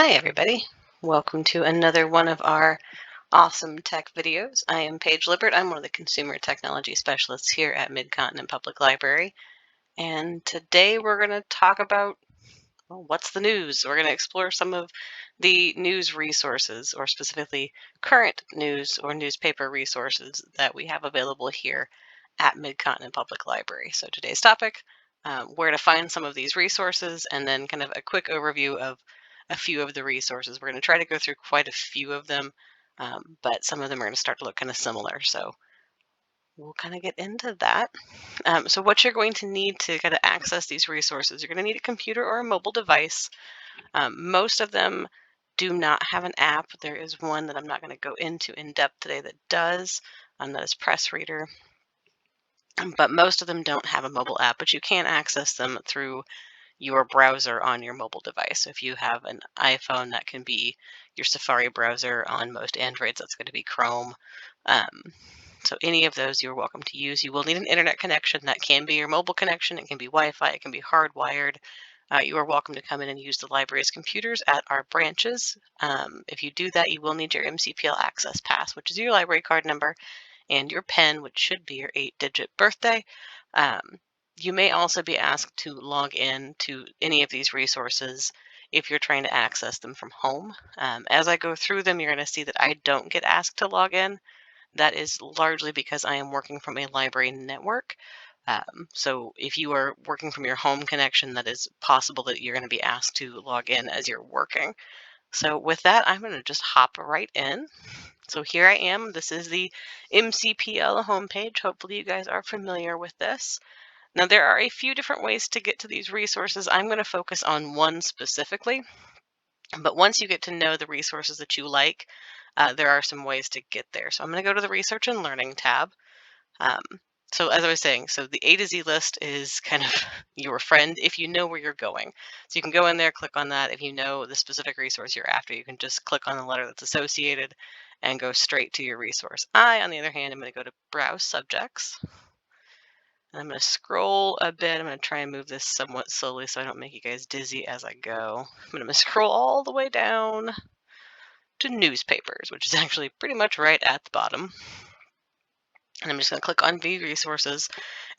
Hi, everybody. Welcome to another one of our awesome tech videos. I am Paige Lippert. I'm one of the consumer technology specialists here at Mid-Continent Public Library. And today we're going to talk about what's the news. We're going to explore some of the news resources, or specifically current news or newspaper resources that we have available here at Mid-Continent Public Library. So today's topic, where to find some of these resources, and then kind of a quick overview of a few of the resources. We're going to try to go through quite a few of them, but some of them are going to start to look kind of similar. So we'll kind of get into that. So what you're going to need to kind of access these resources, you're going to need a computer or a mobile device. Most of them do not have an app. There is one that I'm not going to go into in depth today that does, that is Press Reader. But most of them don't have a mobile app, but you can access them through your browser on your mobile device. So if you have an iPhone, that can be your Safari browser. On most Androids, that's going to be Chrome. So any of those you're welcome to use. You will need an internet connection. That can be your mobile connection. It can be Wi-Fi. It can be hardwired. You are welcome to come in and use the library's computers at our branches. If you do that, you will need your MCPL access pass, which is your library card number, and your PIN, which should be your 8-digit birthday. You may also be asked to log in to any of these resources if you're trying to access them from home. As I go through them, you're going to see that I don't get asked to log in. That is largely because I am working from a library network. So if you are working from your home connection, that is possible that you're going to be asked to log in as you're working. So with that, I'm going to just hop right in. So here I am. This is the MCPL homepage. Hopefully you guys are familiar with this. Now there are a few different ways to get to these resources. I'm going to focus on one specifically, but once you get to know the resources that you like, there are some ways to get there. So I'm going to go to the Research and Learning tab. Um, so as I was saying, so the A to Z list is kind of your friend if you know where you're going. So you can go in there, click on that. If you know the specific resource you're after, you can just click on the letter that's associated and go straight to your resource. I, on the other hand, am going to go to Browse Subjects. And I'm going to scroll a bit. I'm going to try and move this somewhat slowly so I don't make you guys dizzy as I go. I'm going to scroll all the way down to newspapers, which is actually pretty much right at the bottom. And I'm just going to click on View Resources,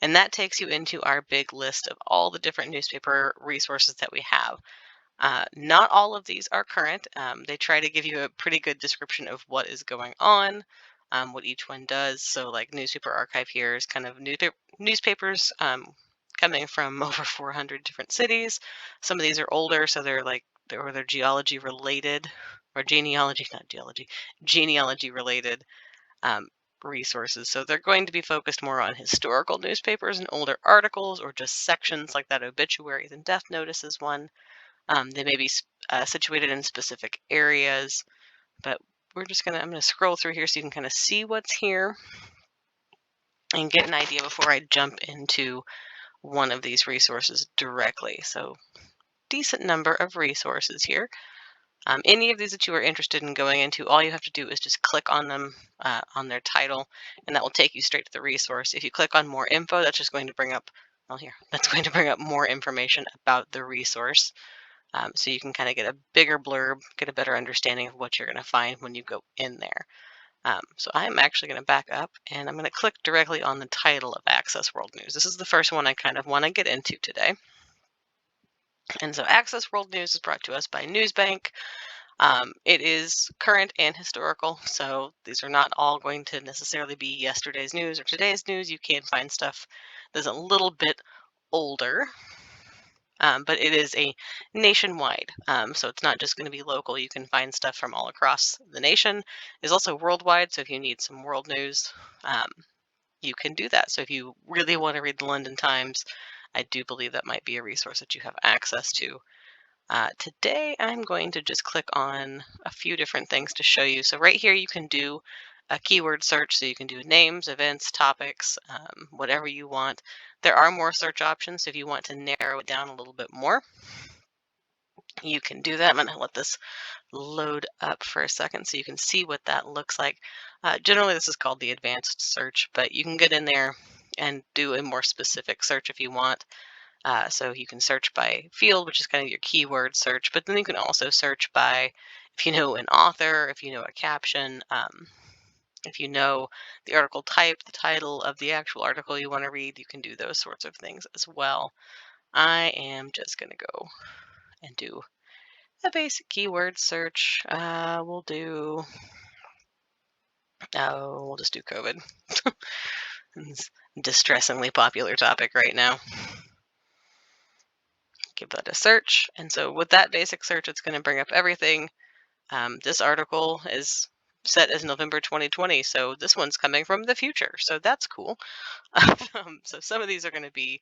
and that takes you into our big list of all the different newspaper resources that we have. Not all of these are current. They try to give you a pretty good description of what is going on, what each one does. So like Newspaper Archive here is kind of newspapers coming from over 400 different cities. Some of these are older, so they're geology related, or genealogy, not geology, genealogy related resources. So they're going to be focused more on historical newspapers and older articles, or just sections like that obituaries and death notices one. They may be situated in specific areas, but I'm going to scroll through here so you can kind of see what's here and get an idea before I jump into one of these resources directly. So decent number of resources here. Any of these that you are interested in going into, all you have to do is just click on them on their title, and that will take you straight to the resource. If you click on more info, that's just going to bring up, that's going to bring up more information about the resource. So you can kind of get a bigger blurb, get a better understanding of what you're going to find when you go in there. So I'm actually going to back up, and I'm going to click directly on the title of Access World News. This is the first one I kind of want to get into today. And so Access World News is brought to us by Newsbank. It is current and historical, so these are not all going to necessarily be yesterday's news or today's news. You can find stuff that's a little bit older, but it is a nationwide, so it's not just going to be local. You can find stuff from all across the nation. It's also worldwide, so if you need some world news, you can do that. So if you really want to read the London Times, I do believe that might be a resource that you have access to. Today, I'm going to just click on a few different things to show you. So right here, you can do a keyword search. So you can do names, events, topics, whatever you want. There are more search options. So if you want to narrow it down a little bit more, you can do that. I'm going to let this load up for a second so you can see what that looks like. Generally, this is called the advanced search, but you can get in there and do a more specific search if you want. So you can search by field, which is kind of your keyword search, but then you can also search by, if you know an author, if you know a caption, if you know the article type, the title of the actual article you want to read, you can do those sorts of things as well. I am just going to go and do a basic keyword search. We'll just do COVID. It's a distressingly popular topic right now. Give that a search. And so with that basic search, it's going to bring up everything. This article is set as November 2020, so this one's coming from the future. So that's cool. So some of these are going to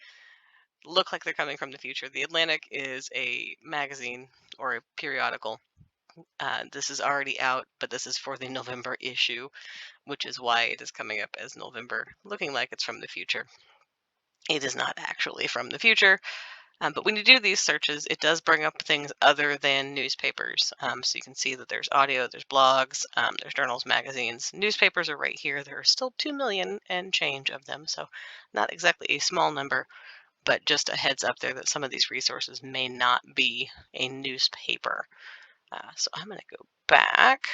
look like they're coming from the future. The Atlantic is a magazine or a periodical. This is already out, but this is for the November issue, which is why it is coming up as November, looking like it's from the future. It is not actually from the future. But when you do these searches, it does bring up things other than newspapers. So you can see that there's audio, there's blogs, there's journals, magazines. Newspapers are right here. There are still 2 million and change of them, so not exactly a small number, but just a heads up there that some of these resources may not be a newspaper. So I'm going to go back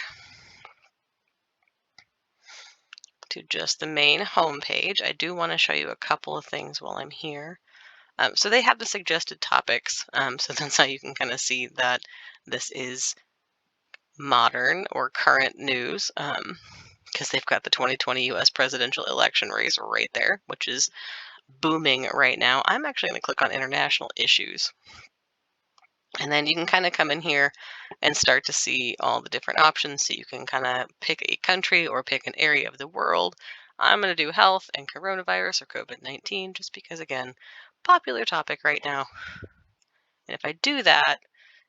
to just the main homepage. I do want to show you a couple of things while I'm here. So they have the suggested topics. So that's how you can kind of see that this is modern or current news, because they've got the 2020 U.S. presidential election race right there, which is booming right now. I'm actually going to click on international issues. And then you can kind of come in here and start to see all the different options. So you can kind of pick a country or pick an area of the world. I'm going to do health and coronavirus or COVID-19 just because, again, popular topic right now. And if I do that,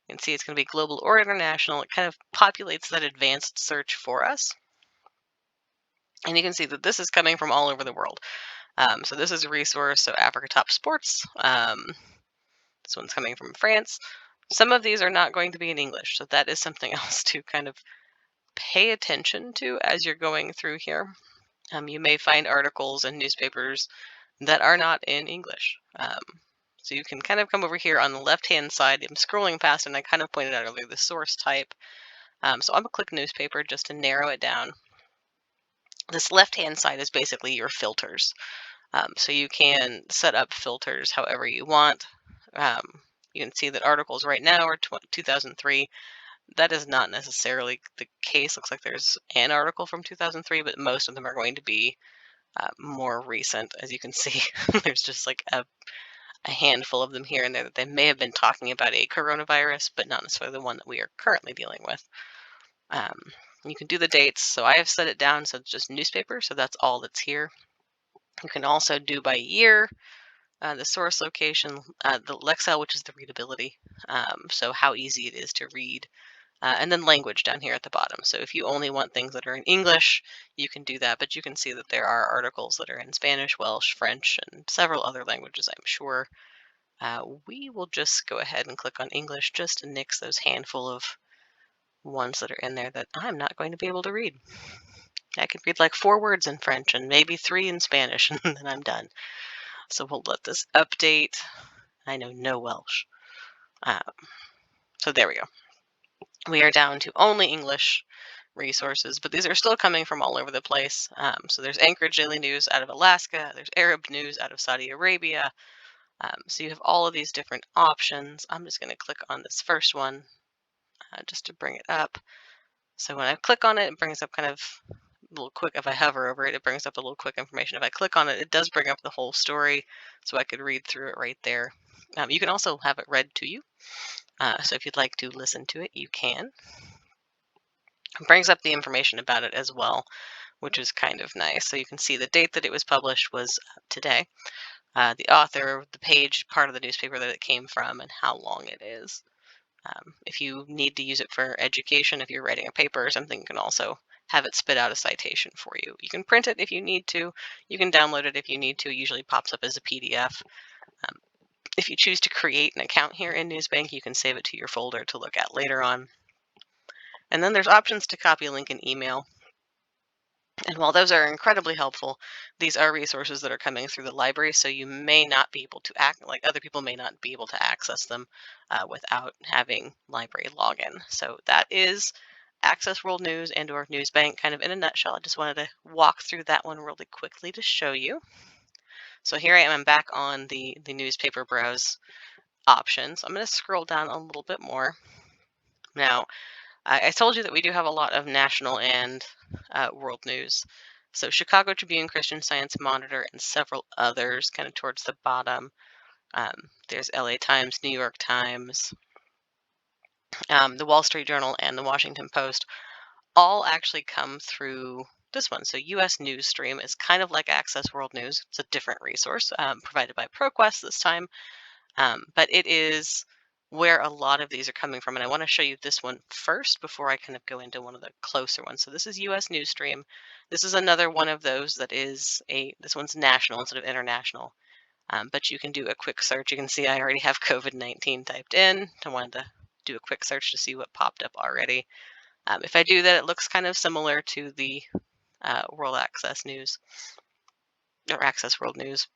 you can see it's going to be global or international. It kind of populates that advanced search for us. And you can see that this is coming from all over the world. So this is a resource. So Africa Top Sports. This one's coming from France. Some of these are not going to be in English. So that is something else to kind of pay attention to as you're going through here. You may find articles and newspapers that are not in English. So you can kind of come over here on the left-hand side. I'm scrolling past, and I kind of pointed out earlier the source type. So I'm going to click newspaper just to narrow it down. This left-hand side is basically your filters. So you can set up filters however you want. You can see that articles right now are 2003. That is not necessarily the case. Looks like there's an article from 2003, but most of them are going to be more recent. As you can see, there's just like a handful of them here and there that they may have been talking about a coronavirus, but not necessarily the one that we are currently dealing with. You can do the dates. So I have set it down so it's just newspaper. So that's all that's here. You can also do by year, the source location, the Lexile, which is the readability. So how easy it is to read. And then language down here at the bottom. So if you only want things that are in English, you can do that. But you can see that there are articles that are in Spanish, Welsh, French, and several other languages, I'm sure. We will just go ahead and click on English just to nix those handful of ones that are in there that I'm not going to be able to read. I could read like 4 words in French and maybe 3 in Spanish, and then I'm done. So we'll let this update. I know no Welsh. So there we go. We are down to only English resources, but these are still coming from all over the place. So there's Anchorage Daily News out of Alaska. There's Arab News out of Saudi Arabia. So you have all of these different options. I'm just going to click on this first one just to bring it up. So when I click on it, it brings up kind of a little quick. If I hover over it, it brings up a little quick information. If I click on it, it does bring up the whole story, so I could read through it right there. You can also have it read to you. So if you'd like to listen to it, you can. It brings up the information about it as well, which is kind of nice. So you can see the date that it was published was today, the author, the page, part of the newspaper that it came from, and how long it is. If you need to use it for education, if you're writing a paper or something, you can also have it spit out a citation for you. You can print it if you need to. You can download it if you need to. It usually pops up as a PDF. If you choose to create an account here in Newsbank, you can save it to your folder to look at later on. And then there's options to copy, link, and email. And while those are incredibly helpful, these are resources that are coming through the library, so you may not be able to other people may not be able to access them without having library login. So that is Access World News and or News Bank kind of in a nutshell. I just wanted to walk through that one really quickly to show you. So here I am, I'm back on the newspaper browse option. So I'm going to scroll down a little bit more. Now, I told you that we do have a lot of national and world news. So Chicago Tribune, Christian Science Monitor, and several others kind of towards the bottom. There's LA Times, New York Times, the Wall Street Journal, and the Washington Post all actually come through this one. So US News Stream is kind of like Access World News. It's a different resource provided by ProQuest this time. But it is where a lot of these are coming from. And I want to show you this one first before I kind of go into one of the closer ones. So this is US News Stream. This is another one of those that is this one's national instead of international. But you can do a quick search. You can see I already have COVID-19 typed in. I wanted to do a quick search to see what popped up already. If I do that, it looks kind of similar to the World Access News or Access World News.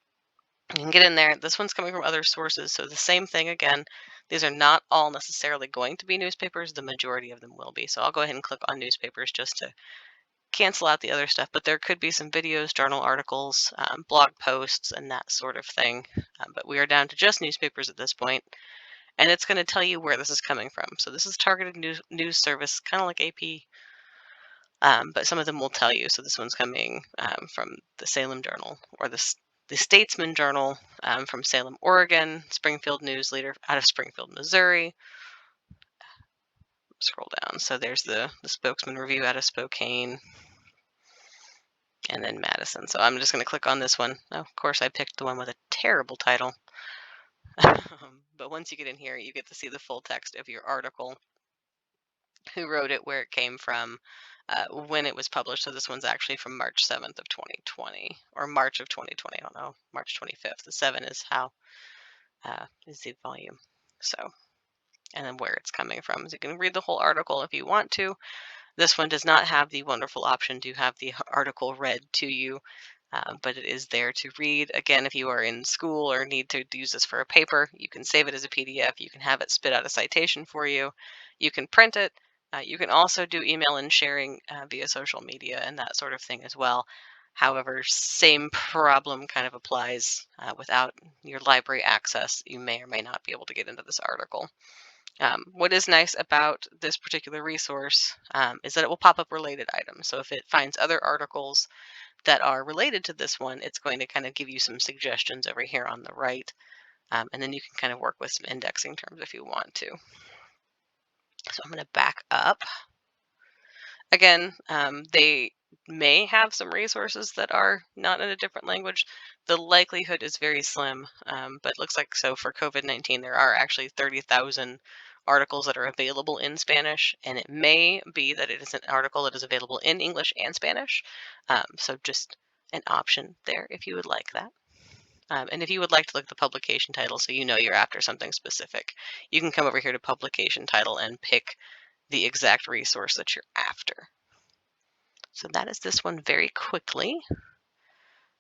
You can get in there. This one's coming from other sources, so the same thing again. These are not all necessarily going to be newspapers. The majority of them will be. So I'll go ahead and click on newspapers just to cancel out the other stuff. But there could be some videos, journal articles, blog posts, and that sort of thing. But we are down to just newspapers at this point, and it's going to tell you where this is coming from. So this is targeted news service, kind of like AP. But some of them will tell you. So this one's coming from the Salem Journal or the Statesman Journal from Salem, Oregon, Springfield News Leader out of Springfield, Missouri. Scroll down. So there's the Spokesman Review out of Spokane. And then Madison. So I'm just going to click on this one. Oh, of course, I picked the one with a terrible title. But once you get in here, you get to see the full text of your article, who wrote it, where it came from, when it was published. So this one's actually from March 7th of 2020, or March of 2020. I don't know, March 25th. The 7 is how is the volume. So, and then where it's coming from. So you can read the whole article if you want to. This one does not have the wonderful option to have the article read to you, but it is there to read. Again, if you are in school or need to use this for a paper, you can save it as a PDF. You can have it spit out a citation for you. You can print it. You can also do email and sharing via social media and that sort of thing as well. However, same problem kind of applies. Without your library access, you may or may not be able to get into this article. What is nice about this particular resource is that it will pop up related items. So if it finds other articles that are related to this one, it's going to kind of give you some suggestions over here on the right. And then you can kind of work with some indexing terms if you want to. So I'm going to back up. Again, they may have some resources that are not in a different language. The likelihood is very slim, but it looks like so for COVID-19, there are actually 30,000 articles that are available in Spanish, and it may be that it is an article that is available in English and Spanish. So just an option there if you would like that. And if you would like to look at the publication title so you know you're after something specific, you can come over here to publication title and pick the exact resource that you're after. So that is this one very quickly.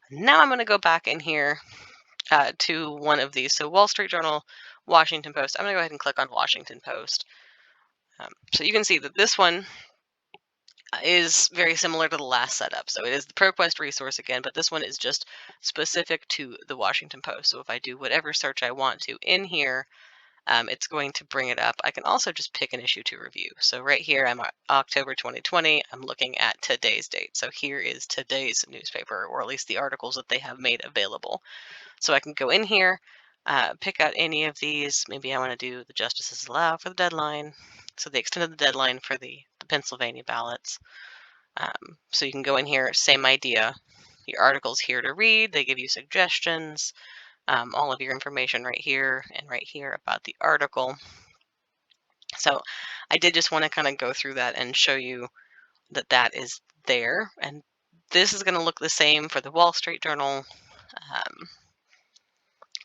Now I'm going to go back in here to one of these. So Wall Street Journal, Washington Post. I'm going to go ahead and click on Washington Post. So you can see that this one is very similar to the last setup. So it is the ProQuest resource again, but this one is just specific to the Washington Post. So if I do whatever search I want to in here, it's going to bring it up. I can also just pick an issue to review. So right here, I'm October 2020. I'm looking at today's date. So here is today's newspaper, or at least the articles that they have made available. So I can go in here, pick out any of these. Maybe I want to do the justices allow for the deadline. So they extended the deadline for the Pennsylvania ballots. So you can go in here, same idea. Your article's here to read. They give you suggestions. All of your information right here and right here about the article. So I did just want to kind of go through that and show you that that is there. And this is going to look the same for the Wall Street Journal.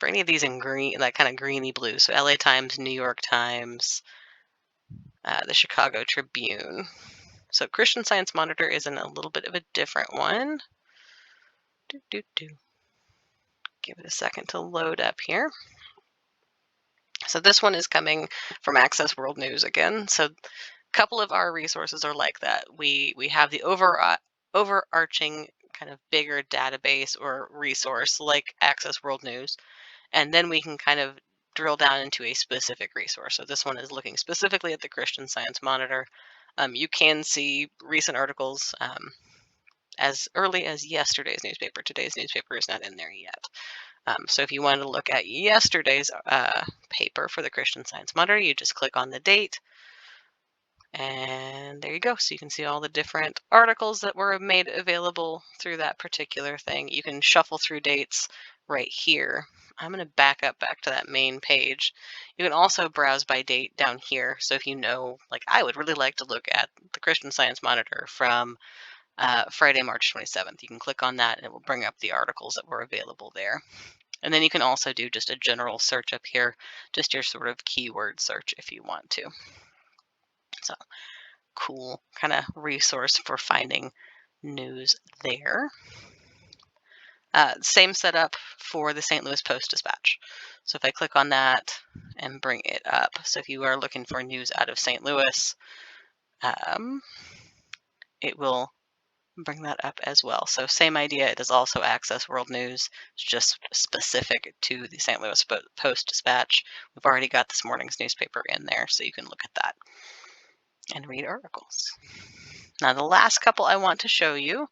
For any of these in green, that kind of greeny blue. So LA Times, New York Times, the Chicago Tribune. So Christian Science Monitor is in a little bit of a different one. Give it a second to load up here. So this one is coming from Access World News again. So a couple of our resources are like that. We have the overarching kind of bigger database or resource like Access World News, and then we can kind of drill down into a specific resource. So this one is looking specifically at the Christian Science Monitor. You can see recent articles as early as yesterday's newspaper. Today's newspaper is not in there yet. So if you wanted to look at yesterday's paper for the Christian Science Monitor, you just click on the date, and there you go. So you can see all the different articles that were made available through that particular thing. You can shuffle through dates right here. I'm going to back to that main page. You can also browse by date down here. So if you know, like I would really like to look at the Christian Science Monitor from Friday, March 27th. You can click on that and it will bring up the articles that were available there. And then you can also do just a general search up here, just your sort of keyword search if you want to. So cool kind of resource for finding news there. Same setup for the St. Louis Post-Dispatch. So if I click on that and bring it up, so if you are looking for news out of St. Louis, it will bring that up as well. So same idea, it is also Access World News. It's just specific to the St. Louis Post-Dispatch. We've already got this morning's newspaper in there, so you can look at that and read articles. Now the last couple I want to show you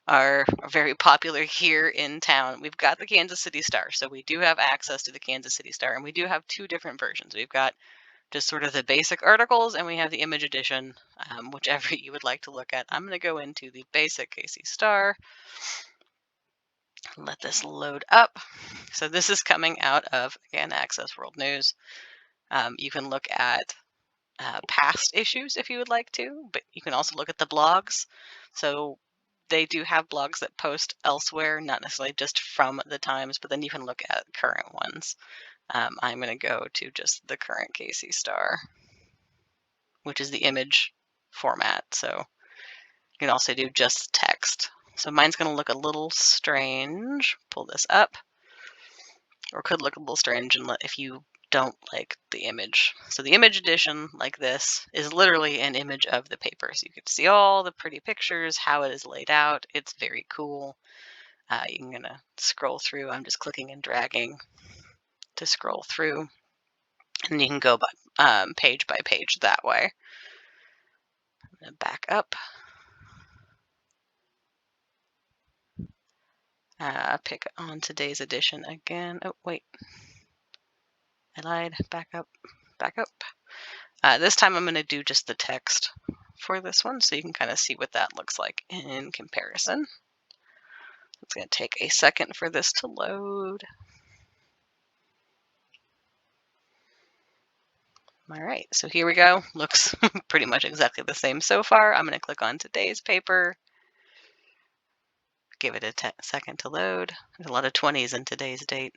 are very popular here in town. We've got the Kansas City Star, so we do have access to the Kansas City Star, and we do have two different versions. We've got just sort of the basic articles, and we have the image edition, whichever you would like to look at. I'm going to go into the basic KC Star. Let this load up. So this is coming out of, again, Access World News. You can look at past issues if you would like to, but you can also look at the blogs. So they do have blogs that post elsewhere, not necessarily just from the Times, but then you can look at current ones. I'm going to go to just the current KC Star, which is the image format. So you can also do just text. So mine's going to look a little strange. Pull this up. Or could look a little strange if you don't like the image. So the image edition, like this, is literally an image of the paper. So you can see all the pretty pictures, how it is laid out. It's very cool. You're going to scroll through. I'm just clicking and dragging to scroll through. And you can go page by page that way. I'm going to back up. Pick on today's edition again. Oh, wait. I lied. Back up. This time I'm going to do just the text for this one, so you can kind of see what that looks like in comparison. It's going to take a second for this to load. All right, so here we go. Looks pretty much exactly the same so far. I'm going to click on today's paper. Give it a second to load. There's a lot of 20s in today's date.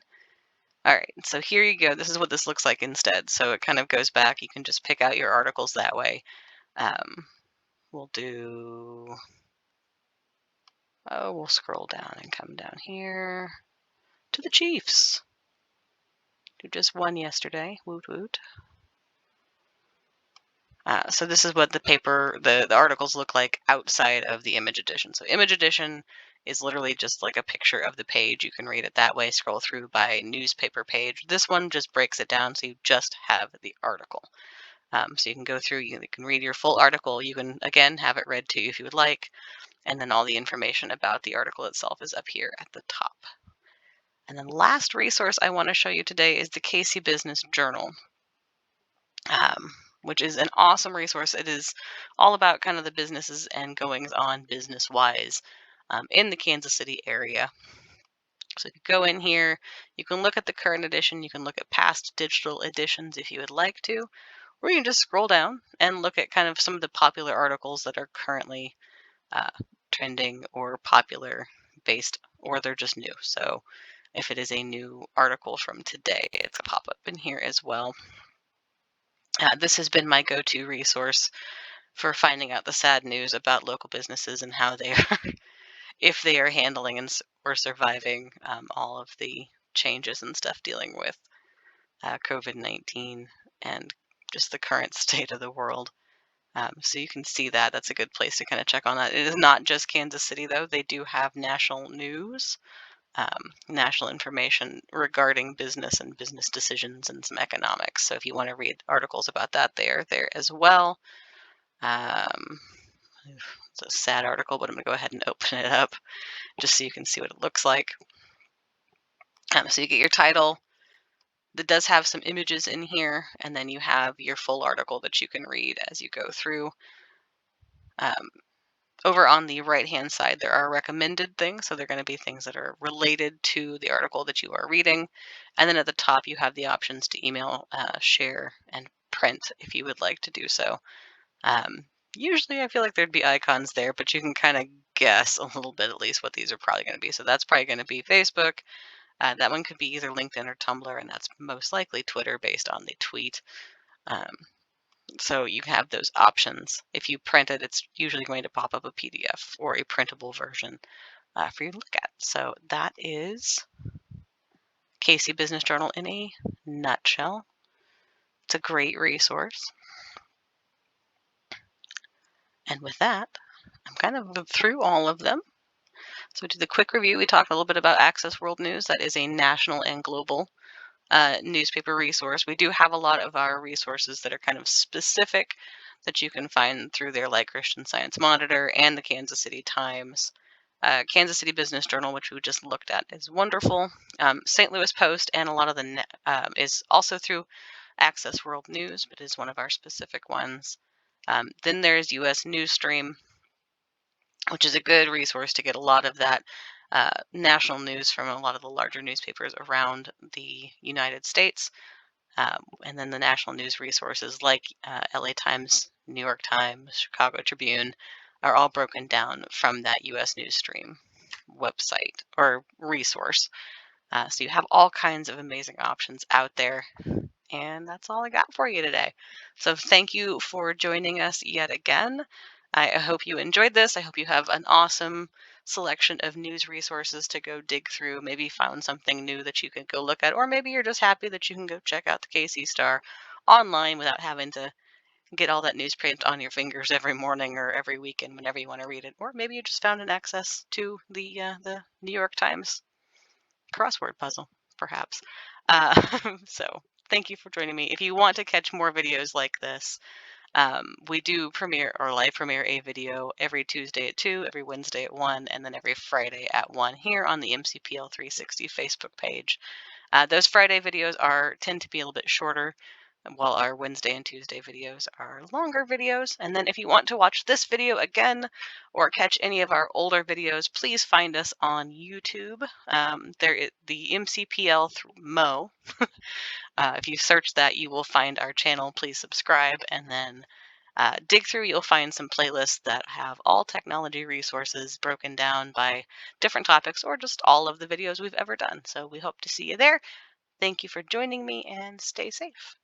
All right, so here you go. This is what this looks like instead. So it kind of goes back. You can just pick out your articles that way. We'll do... Oh, we'll scroll down and come down here to the Chiefs. Who just won yesterday. Woot woot. So this is what the paper, the articles look like outside of the image edition. So image edition is literally just like a picture of the page. You can read it that way, scroll through by newspaper page. This one just breaks it down so you just have the article. So you can go through, you can read your full article. You can, again, have it read to you if you would like. And then all the information about the article itself is up here at the top. And then last resource I want to show you today is the KC Business Journal, which is an awesome resource. It is all about kind of the businesses and goings on business-wise in the Kansas City area. So if you go in here, you can look at the current edition. You can look at past digital editions if you would like to, or you can just scroll down and look at kind of some of the popular articles that are currently trending or popular based, or they're just new. So if it is a new article from today, it's a pop up in here as well. This has been my go-to resource for finding out the sad news about local businesses and how they are, if they are handling or surviving all of the changes and stuff dealing with COVID-19 and just the current state of the world. So you can see that. That's a good place to kind of check on that. It is not just Kansas City, though. They do have national news, national information regarding business and business decisions and some economics. So if you want to read articles about that, they are there as well. It's a sad article, but I'm going to go ahead and open it up just so you can see what it looks like. So you get your title. That does have some images in here, and then you have your full article that you can read as you go through. Over on the right-hand side, there are recommended things, so they're going to be things that are related to the article that you are reading. And then at the top, you have the options to email, share, and print if you would like to do so. Usually, I feel like there'd be icons there, but you can kind of guess a little bit at least what these are probably going to be. So that's probably going to be Facebook. That one could be either LinkedIn or Tumblr, and that's most likely Twitter based on the tweet. So you have those options. If you print it, it's usually going to pop up a PDF or a printable version for you to look at. So that is KC Business Journal in a nutshell. It's a great resource. And with that, I'm kind of through all of them. So to the quick review, we talked a little bit about Access World News. That is a national and global newspaper resource. We do have a lot of our resources that are kind of specific that you can find through there, like Christian Science Monitor and the Kansas City Times. Kansas City Business Journal, which we just looked at, is wonderful. St. Louis Post and a lot of the is also through Access World News, but is one of our specific ones. Then there's U.S. Newsstream, which is a good resource to get a lot of that national news from a lot of the larger newspapers around the United States. And then the national news resources like LA Times, New York Times, Chicago Tribune are all broken down from that US Newsstream website or resource. So you have all kinds of amazing options out there. And that's all I got for you today. So thank you for joining us yet again. I hope you enjoyed this. I hope you have an awesome selection of news resources to go dig through, maybe found something new that you can go look at, or maybe you're just happy that you can go check out the KC Star online without having to get all that newsprint on your fingers every morning or every weekend whenever you want to read it. Or maybe you just found an access to the New York Times crossword puzzle, perhaps. So thank you for joining me. If you want to catch more videos like this, we do premiere or live premiere a video every Tuesday at 2, every Wednesday at 1, and then every Friday at 1 here on the MCPL 360 Facebook page. Those Friday videos tend to be a little bit shorter, while our Wednesday and Tuesday videos are longer videos. And then if you want to watch this video again or catch any of our older videos, please find us on YouTube. The MCPL Mo. If you search that, you will find our channel. Please subscribe and then dig through. You'll find some playlists that have all technology resources broken down by different topics or just all of the videos we've ever done. So we hope to see you there. Thank you for joining me and stay safe.